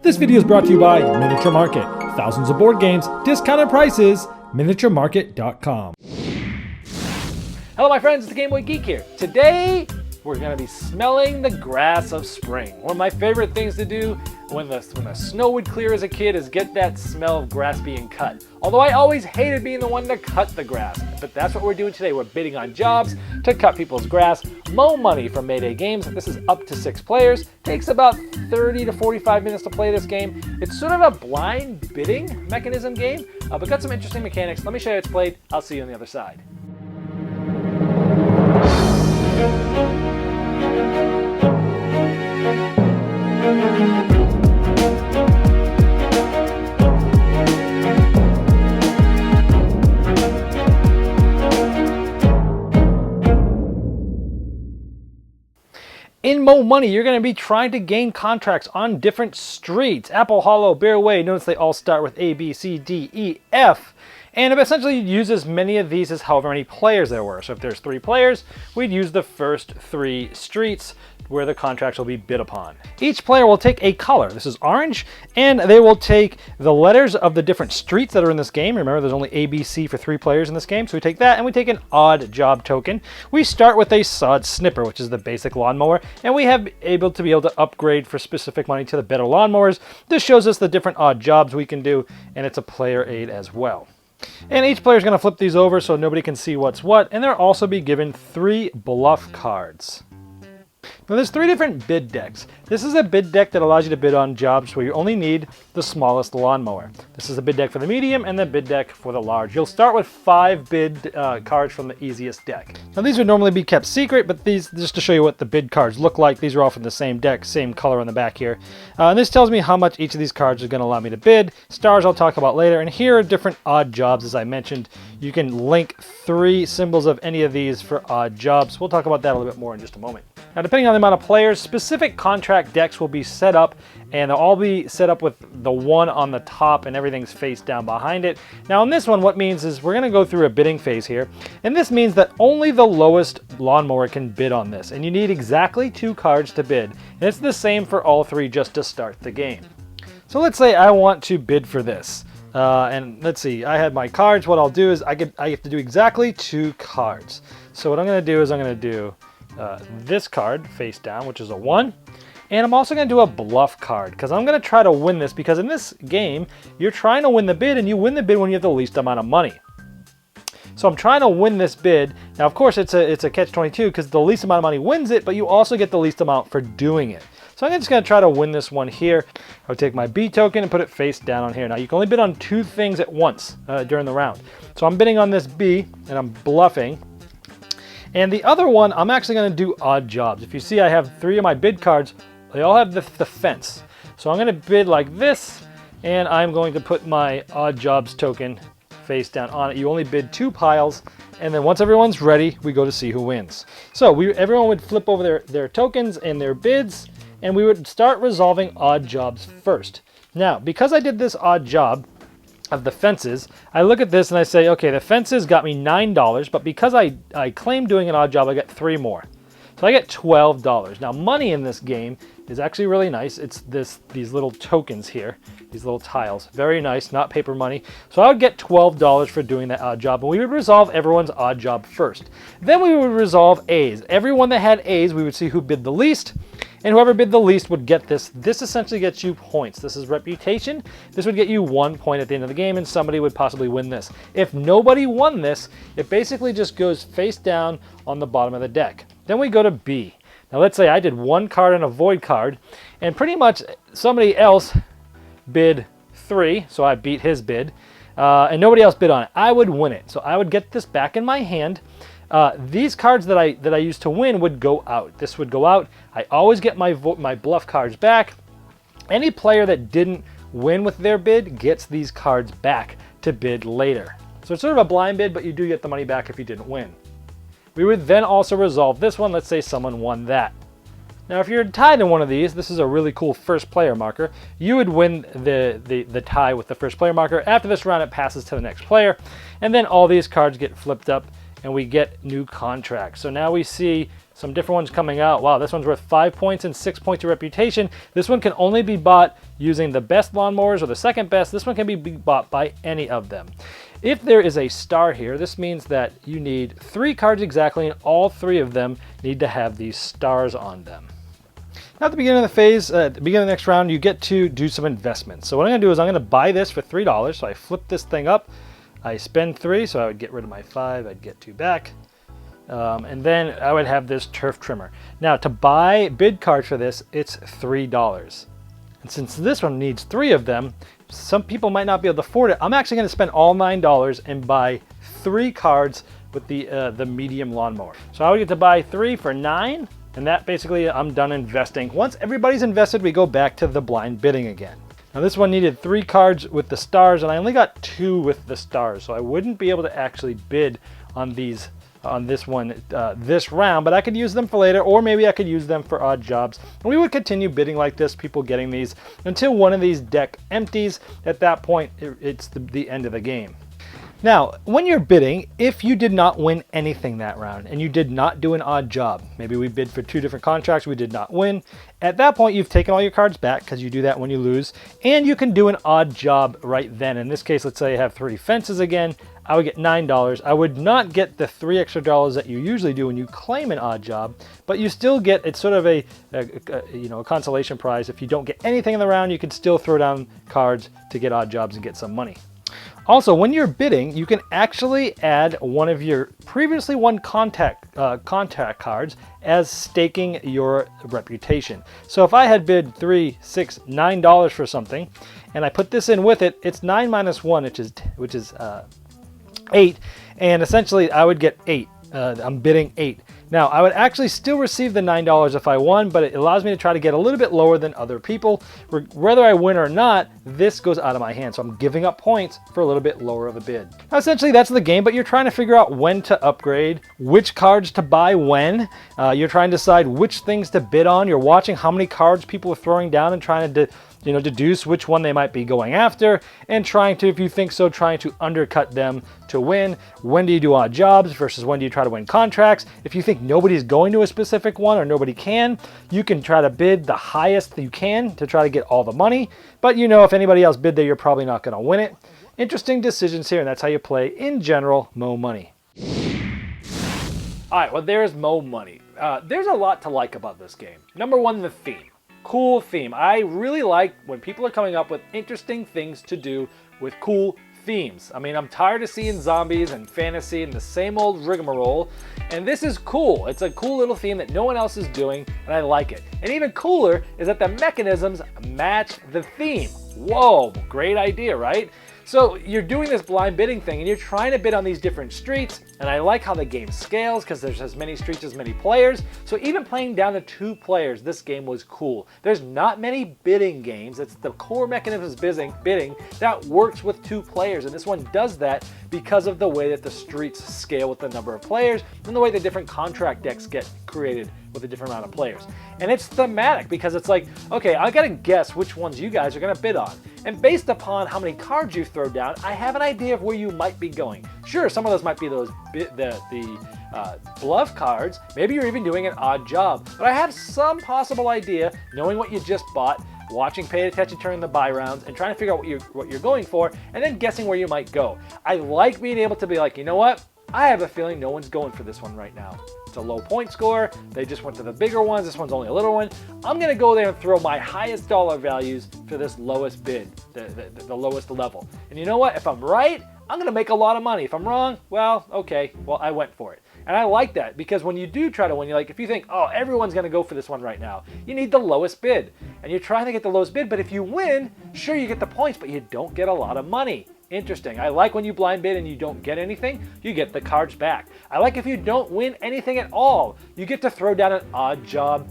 This video is brought to you by Miniature Market. Thousands of board games, discounted prices, miniaturemarket.com. Hello my friends, it's the Game Boy Geek here. Today, we're gonna be smelling the grass of spring. One of my favorite things to do when the snow would clear as a kid is get that smell of grass being cut. Although I always hated being the one to cut the grass, but that's what we're doing today. We're bidding on jobs to cut people's grass, mow money from Mayday Games. This is up to 6 players. Takes about 30 to 45 minutes to play this game. It's sort of a blind bidding mechanism game, but got some interesting mechanics. Let me show you how it's played. I'll see you on the other side. In Mo Money, you're going to be trying to gain contracts on different streets. Apple Hollow, Bear Way, notice they all start with A, B, C, D, E, F. And it essentially uses many of these as however many players there were. So if there's 3 players, we'd use the first 3 streets where the contracts will be bid upon. Each player will take a color. This is orange, and they will take the letters of the different streets that are in this game. Remember, there's only A, B, C for 3 players in this game, so we take that, and we take an odd job token. We start with a sod snipper, which is the basic lawnmower, and we have able to upgrade for specific money to the better lawnmowers. This shows us the different odd jobs we can do, and it's a player aid as well. And each player is going to flip these over so nobody can see what's what, and they'll also be given 3 bluff cards. Now there's 3 different bid decks. This is a bid deck that allows you to bid on jobs where you only need the smallest lawnmower. This is a bid deck for the medium and the bid deck for the large. You'll start with 5 bid cards from the easiest deck. Now these would normally be kept secret, but these, just to show you what the bid cards look like, these are all from the same deck, same color on the back here. And this tells me how much each of these cards is going to allow me to bid. Stars I'll talk about later, and here are different odd jobs as I mentioned. You can link 3 symbols of any of these for odd jobs. We'll talk about that a little bit more in just a moment. Now, depending on the amount of players, specific contract decks will be set up, and they'll all be set up with the 1 on the top and everything's face down behind it. Now, in this one, what means is we're going to go through a bidding phase here, and this means that only the lowest lawnmower can bid on this, and you need exactly 2 cards to bid, and it's the same for all 3 just to start the game. So let's say I want to bid for this. And let's see, I had my cards. What I'll do is I have to do exactly 2 cards. So what I'm going to do is I'm going to do this card face down, which is a 1. And I'm also going to do a bluff card because I'm going to try to win this, because in this game, you're trying to win the bid, and you win the bid when you have the least amount of money. So I'm trying to win this bid. Now, of course, it's a catch-22 because the least amount of money wins it, but you also get the least amount for doing it. So I'm just going to try to win this one here. I'll take my B token and put it face down on here. Now, you can only bid on 2 things at once during the round. So I'm bidding on this B, and I'm bluffing. And the other one, I'm actually going to do odd jobs. If you see, I have 3 of my bid cards. They all have the fence. So I'm going to bid like this, and I'm going to put my odd jobs token face down on it. You only bid 2 piles, and then once everyone's ready, we go to see who wins. So everyone would flip over their tokens and their bids, and we would start resolving odd jobs first. Now, because I did this odd job of the fences, I look at this and I say, okay, the fences got me $9, but because I claim doing an odd job, I get 3 more. So I get $12. Now, money in this game is actually really nice. It's these little tokens here, these little tiles. Very nice, not paper money. So I would get $12 for doing that odd job, and we would resolve everyone's odd job first. Then we would resolve A's. Everyone that had A's, we would see who bid the least, and whoever bid the least would get this. This essentially gets you points. This is reputation. This would get you 1 point at the end of the game, and somebody would possibly win this. If nobody won this, it basically just goes face down on the bottom of the deck. Then we go to B. Now let's say I did 1 card and a void card, and pretty much somebody else bid 3, so I beat his bid, and nobody else bid on it. I would win it. So I would get this back in my hand. These cards that I used to win would go out. This would go out. I always get my bluff cards back. Any player that didn't win with their bid gets these cards back to bid later. So it's sort of a blind bid, but you do get the money back if you didn't win. We would then also resolve this one. Let's say someone won that. Now, if you're tied in one of these, this is a really cool first player marker. You would win the tie with the first player marker. After this round, it passes to the next player, and then all these cards get flipped up, and we get new contracts. So now we see some different ones coming out. Wow, this one's worth 5 points and 6 points of reputation. This one can only be bought using the best lawnmowers or the second best. This one can be bought by any of them. If there is a star here, this means that you need 3 cards exactly, and all 3 of them need to have these stars on them. Now at the beginning of the phase, at the beginning of the next round, you get to do some investments. So what I'm going to do is I'm going to buy this for $3. So I flip this thing up. I spend 3, so I would get rid of my 5. I'd get 2 back. And then I would have this turf trimmer. Now to buy bid cards for this, it's $3. And since this one needs 3 of them, some people might not be able to afford it. I'm actually going to spend all $9 and buy 3 cards with the medium lawnmower. So I would get to buy 3 for $9, and that basically I'm done investing. Once everybody's invested, we go back to the blind bidding again. Now this one needed 3 cards with the stars, and I only got 2 with the stars, so I wouldn't be able to actually bid on these on this one this round, but I could use them for later, or maybe I could use them for odd jobs. And we would continue bidding like this, people getting these, until one of these deck empties. At that point, it's the end of the game. Now, when you're bidding, if you did not win anything that round and you did not do an odd job, maybe we bid for 2 different contracts, we did not win, at that point you've taken all your cards back, because you do that when you lose, and you can do an odd job right then. In this case, let's say I have 3 fences again, I would get $9. I would not get the $3 extra that you usually do when you claim an odd job, but you still get, it's sort of a consolation prize. If you don't get anything in the round, you can still throw down cards to get odd jobs and get some money. Also, when you're bidding, you can actually add one of your previously won contact cards as staking your reputation. So if I had bid $3, $6, $9 for something, and I put this in with it, it's 9 minus 1, which is 8, and essentially I would get 8. I'm bidding 8. Now, I would actually still receive the $9 if I won, but it allows me to try to get a little bit lower than other people. Whether I win or not, this goes out of my hand, so I'm giving up points for a little bit lower of a bid. Now, essentially, that's the game, but you're trying to figure out when to upgrade, which cards to buy when. You're trying to decide which things to bid on. You're watching how many cards people are throwing down and trying to deduce which one they might be going after, and trying to, if you think so, trying to undercut them to win. When do you do odd jobs versus when do you try to win contracts? If you think nobody's going to a specific one or nobody can, you can try to bid the highest you can to try to get all the money. But if anybody else bid there, you're probably not going to win it. Interesting decisions here, and that's how you play, in general, Mo Money. All right, well, there's Mo Money. There's a lot to like about this game. Number 1, the theme. Cool theme. I really like when people are coming up with interesting things to do with cool themes. I mean, I'm tired of seeing zombies and fantasy and the same old rigmarole, and this is cool. It's a cool little theme that no one else is doing, and I like it. And even cooler is that the mechanisms match the theme. Whoa, great idea, right? So you're doing this blind bidding thing, and you're trying to bid on these different streets, and I like how the game scales because there's as many streets as many players. So even playing down to 2 players, this game was cool. There's not many bidding games. It's the core mechanism of bidding that works with 2 players, and this one does that because of the way that the streets scale with the number of players and the way the different contract decks get created with a different amount of players. And it's thematic because it's like, okay, I gotta guess which ones you guys are gonna bid on. And based upon how many cards you throw down, I have an idea of where you might be going. Sure, some of those might be those bluff cards. Maybe you're even doing an odd job. But I have some possible idea, knowing what you just bought, watching, paying attention during the buy rounds, and trying to figure out what you're going for, and then guessing where you might go. I like being able to be like, you know what? I have a feeling no one's going for this one right now. It's a low point score. They just went to the bigger ones. This one's only a little one. I'm going to go there and throw my highest dollar values for this lowest bid, the lowest level. And you know what? If I'm right, I'm going to make a lot of money. If I'm wrong, well, okay, well, I went for it. And I like that because when you do try to win, you're like, if you think, oh, everyone's going to go for this one right now, you need the lowest bid. And you're trying to get the lowest bid, but if you win, sure, you get the points, but you don't get a lot of money. Interesting. I like when you blind bid and you don't get anything, you get the cards back. I like if you don't win anything at all, you get to throw down an odd job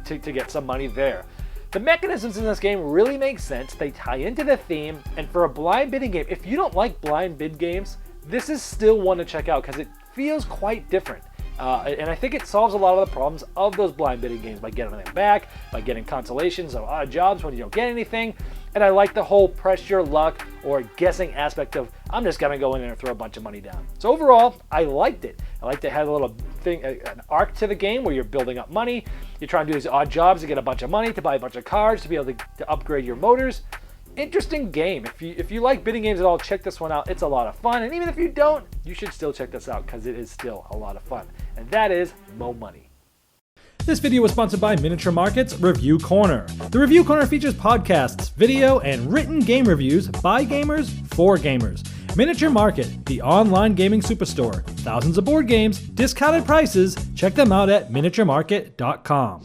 to get some money there. The mechanisms in this game really make sense. They tie into the theme, and for a blind bidding game, if you don't like blind bid games, this is still one to check out because it feels quite different. And I think it solves a lot of the problems of those blind bidding games by getting them back, by getting consolations of odd jobs when you don't get anything. And I like the whole press your luck or guessing aspect of, I'm just going to go in there and throw a bunch of money down. So overall, I liked it. I liked it had a little an arc to the game where you're building up money. You're trying to do these odd jobs to get a bunch of money, to buy a bunch of cars, to be able to upgrade your motors. Interesting game. If you like bidding games at all, check this one out. It's a lot of fun. And even if you don't, you should still check this out because it is still a lot of fun. And that is Mo Money. This video was sponsored by Miniature Market's Review Corner. The Review Corner features podcasts, video, and written game reviews by gamers for gamers. Miniature Market, the online gaming superstore. Thousands of board games, discounted prices. Check them out at miniaturemarket.com.